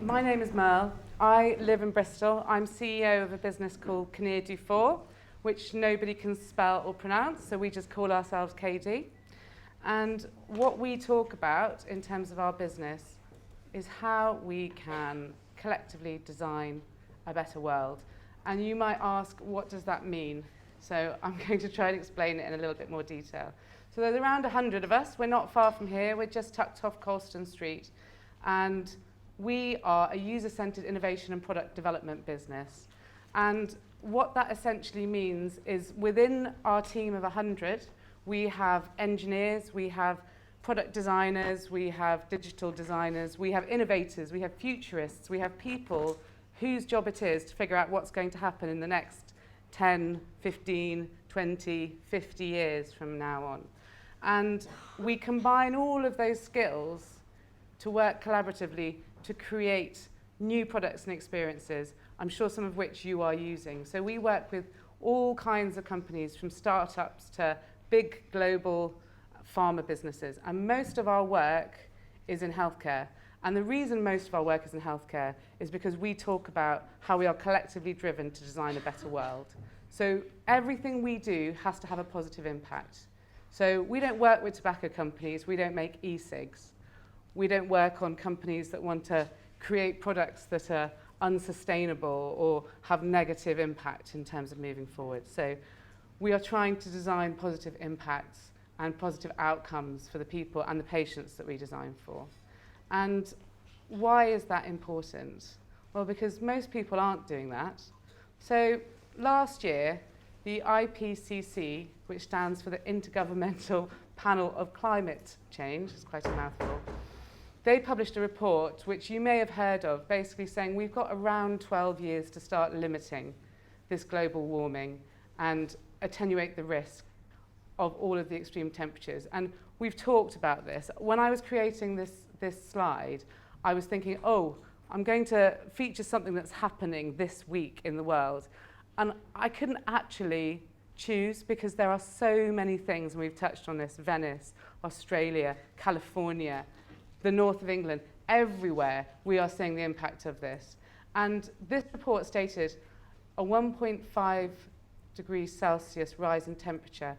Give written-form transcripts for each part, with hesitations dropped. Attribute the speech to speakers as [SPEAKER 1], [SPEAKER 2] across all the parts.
[SPEAKER 1] My name is Merle. I live in Bristol. I'm CEO of a business called Kinneir Dufort, which nobody can spell or pronounce, so we just call ourselves KD. And what we talk about in terms of our business is how we can collectively design a better world. And you might ask, what does that mean? So I'm going to try and explain it in a little bit more detail. So there's around 100 of us. We're not far from here. We're just tucked off Colston Street. And we are a user-centered innovation and product development business. And what that essentially means is within our team of 100, we have engineers, we have product designers, we have digital designers, we have innovators, we have futurists, we have people whose job it is to figure out what's going to happen in the next 10, 15, 20, 50 years from now on. And we combine all of those skills to work collaboratively to create new products and experiences, I'm sure some of which you are using. So we work with all kinds of companies, from startups to big global pharma businesses. And most of our work is in healthcare. And the reason most of our work is in healthcare is because we talk about how we are collectively driven to design a better world. So everything we do has to have a positive impact. So we don't work with tobacco companies, we don't make e-cigs. We don't work on companies that want to create products that are unsustainable or have negative impact in terms of moving forward. So we are trying to design positive impacts and positive outcomes for the people and the patients that we design for. And why is that important? Well, because most people aren't doing that. So last year, the IPCC, which stands for the Intergovernmental Panel of Climate Change, it's quite a mouthful, they published a report which you may have heard of, basically saying we've got around 12 years to start limiting this global warming and attenuate the risk of all of the extreme temperatures. And we've talked about this. When I was creating this slide, I was thinking, oh, I'm going to feature something that's happening this week in the world. And I couldn't actually choose because there are so many things, and we've touched on this: Venice, Australia, California, the north of England, everywhere we are seeing the impact of this. And this report stated a 1.5 degrees Celsius rise in temperature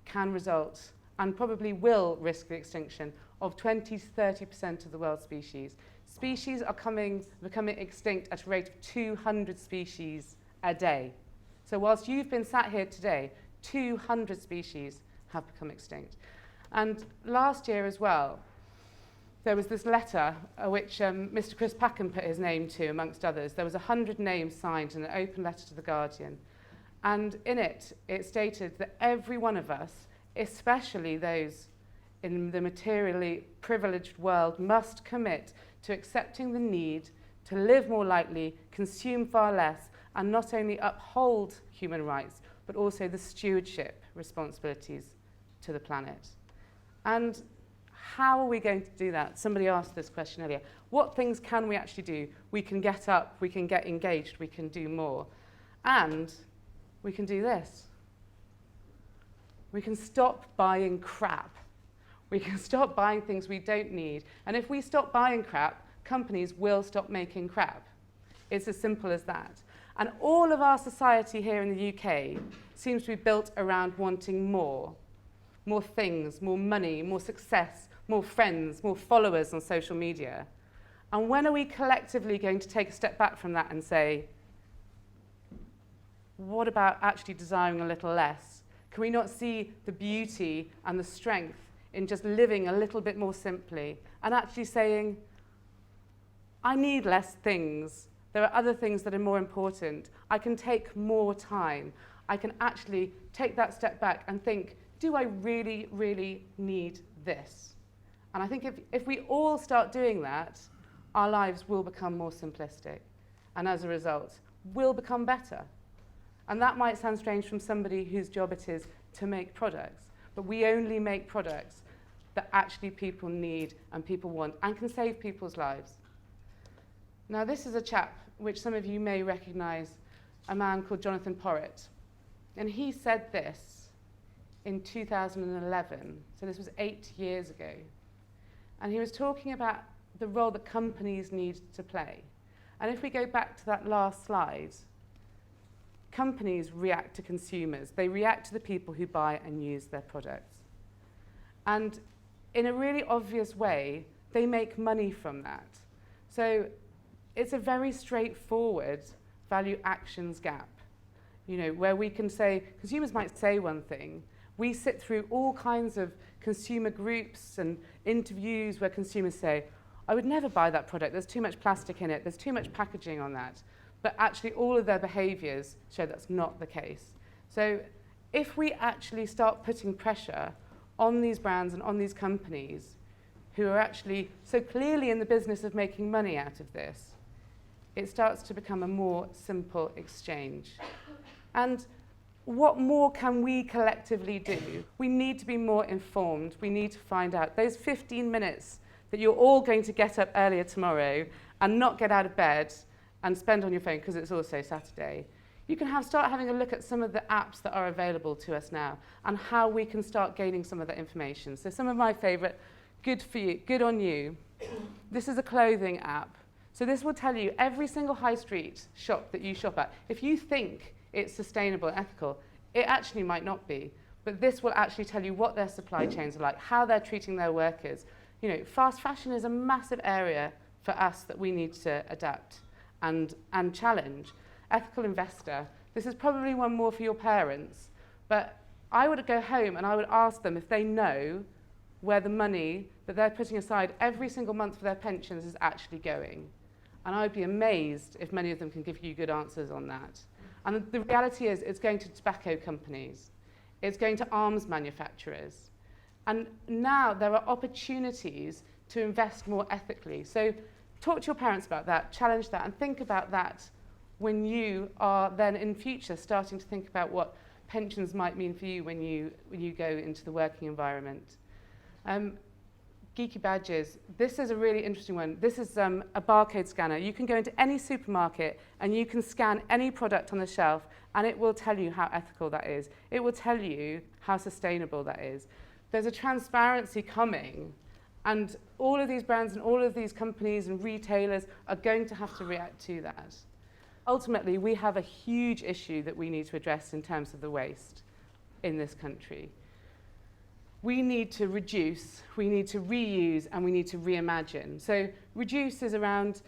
[SPEAKER 1] can result, and probably will risk, the extinction of 20 to 30% of the world's species. Species are becoming extinct at a rate of 200 species a day. So whilst you've been sat here today, 200 species have become extinct. And last year as well, there was this letter which Mr. Chris Packham put his name to, amongst others. There was 100 names signed in an open letter to The Guardian. And in it, it stated that every one of us, especially those in the materially privileged world, must commit to accepting the need to live more lightly, consume far less, and not only uphold human rights, but also the stewardship responsibilities to the planet. And how are we going to do that? Somebody asked this question earlier. What things can we actually do? We can get up, we can get engaged, we can do more. And we can do this. We can stop buying crap. We can stop buying things we don't need. And if we stop buying crap, companies will stop making crap. It's as simple as that. And all of our society here in the UK seems to be built around wanting more. More things, more money, more success, more friends, more followers on social media. And when are we collectively going to take a step back from that and say, what about actually desiring a little less? Can we not see the beauty and the strength in just living a little bit more simply and actually saying, I need less things. There are other things that are more important. I can take more time. I can actually take that step back and think, do I really, really need this? And I think if we all start doing that, our lives will become more simplistic. And as a result, will become better. And that might sound strange from somebody whose job it is to make products. But we only make products that actually people need and people want and can save people's lives. Now, this is a chap which some of you may recognize, a man called Jonathan Porritt. And he said this in 2011. So this was 8 years ago. And he was talking about the role that companies need to play. And if we go back to that last slide, companies react to consumers. They react to the people who buy and use their products. And in a really obvious way, they make money from that. So it's a very straightforward value actions gap, where we can say, consumers might say one thing. We sit through all kinds of consumer groups and interviews where consumers say, I would never buy that product. There's too much plastic in it. There's too much packaging on that. But actually, all of their behaviours show that's not the case. So if we actually start putting pressure on these brands and on these companies who are actually so clearly in the business of making money out of this, it starts to become a more simple exchange. And what more can we collectively do? We need to be more informed. We need to find out those 15 minutes that you're all going to get up earlier tomorrow and not get out of bed and spend on your phone because it's also Saturday. You can start having a look at some of the apps that are available to us now and how we can start gaining some of that information. So some of my favourite, good for you, good on you. This is a clothing app. So this will tell you every single high street shop that you shop at. If you think it's sustainable and ethical, it actually might not be. But this will actually tell you what their supply chains are like, how they're treating their workers. Fast fashion is a massive area for us that we need to adapt and challenge. Ethical investor, this is probably one more for your parents, but I would go home and I would ask them if they know where the money that they're putting aside every single month for their pensions is actually going. And I'd be amazed if many of them can give you good answers on that. And the reality is it's going to tobacco companies. It's going to arms manufacturers. And now there are opportunities to invest more ethically. So talk to your parents about that, challenge that, and think about that when you are then in future starting to think about what pensions might mean for you when you go into the working environment. Geeky badges. This is a really interesting one. This is a barcode scanner. You can go into any supermarket and you can scan any product on the shelf and it will tell you how ethical that is. It will tell you how sustainable that is. There's a transparency coming and all of these brands and all of these companies and retailers are going to have to react to that. Ultimately, we have a huge issue that we need to address in terms of the waste in this country. We need to reduce, we need to reuse, and we need to reimagine. So reduce is around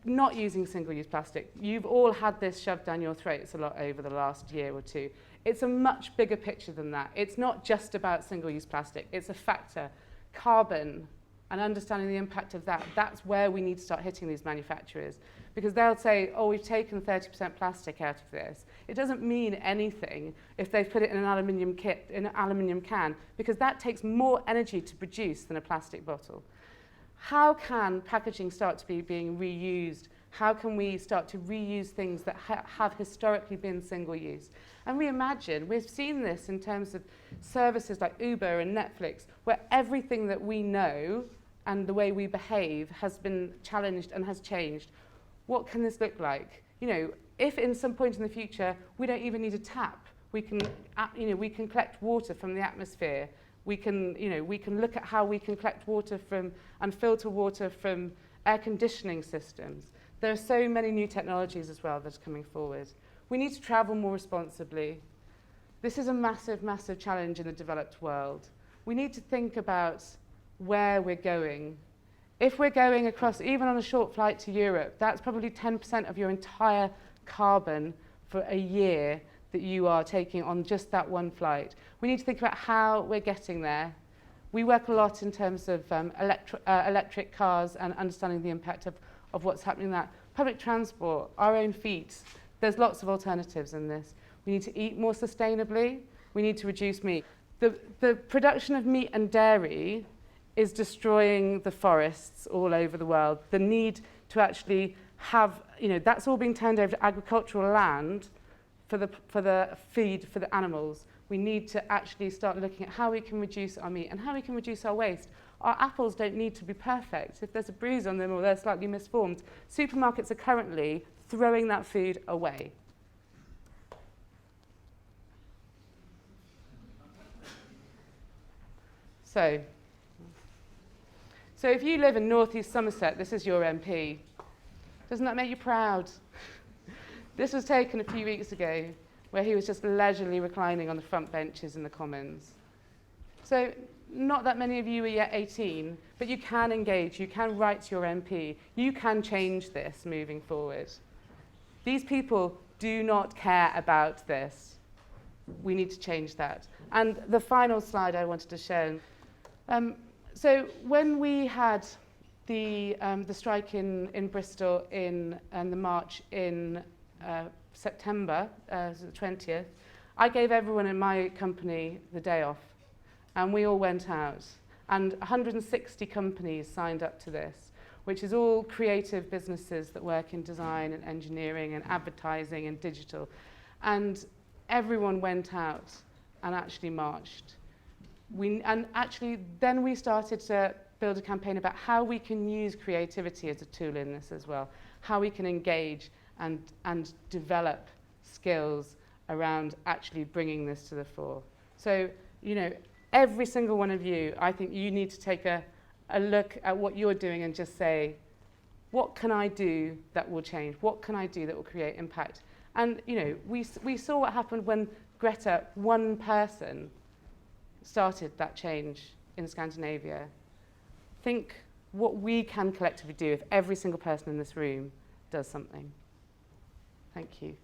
[SPEAKER 1] not using single-use plastic. You've all had this shoved down your throats a lot over the last year or two. It's a much bigger picture than that. It's not just about single-use plastic. It's a factor. Carbon and understanding the impact of that, that's where we need to start hitting these manufacturers. Because they'll say, oh, we've taken 30% plastic out of this. It doesn't mean anything if they've put it in an aluminium kit, in an aluminium can, because that takes more energy to produce than a plastic bottle. How can packaging start to be being reused? How can we start to reuse things that have historically been single-use? And reimagine. We've seen this in terms of services like Uber and Netflix, where everything that we know and the way we behave has been challenged and has changed. What can this look like? If in some point in the future we don't even need a tap, we can collect water from the atmosphere. We can look at how we can collect water from and filter water from air conditioning systems. There are so many new technologies as well that are coming forward. We need to travel more responsibly. This is a massive, massive challenge in the developed world. We need to think about where we're going. If we're going across, even on a short flight to Europe, that's probably 10% of your entire carbon for a year that you are taking on just that one flight. We need to think about how we're getting there. We work a lot in terms of electric cars and understanding the impact of what's happening in that. Public transport, our own feet. There's lots of alternatives in this. We need to eat more sustainably. We need to reduce meat. The production of meat and dairy is destroying the forests all over the world. The need to actually have, that's all being turned over to agricultural land for the feed for the animals. We need to actually start looking at how we can reduce our meat and how we can reduce our waste. Our apples don't need to be perfect. If there's a bruise on them or they're slightly misformed, supermarkets are currently throwing that food away. So if you live in North East Somerset, this is your MP. Doesn't that make you proud? This was taken a few weeks ago, where he was just leisurely reclining on the front benches in the Commons. So not that many of you are yet 18, but you can engage, you can write to your MP, you can change this moving forward. These people do not care about this. We need to change that. And the final slide I wanted to show. So when we had the strike in Bristol and the march in September, the 20th, I gave everyone in my company the day off. And we all went out. And 160 companies signed up to this, which is all creative businesses that work in design and engineering and advertising and digital. And everyone went out and actually marched. Then we started to build a campaign about how we can use creativity as a tool in this as well, how we can engage and develop skills around actually bringing this to the fore. So, you know, every single one of you, I think you need to take a look at what you're doing and just say, what can I do that will change? What can I do that will create impact? And, you know, we saw what happened when Greta, one person, started that change in Scandinavia. Think what we can collectively do if every single person in this room does something. Thank you.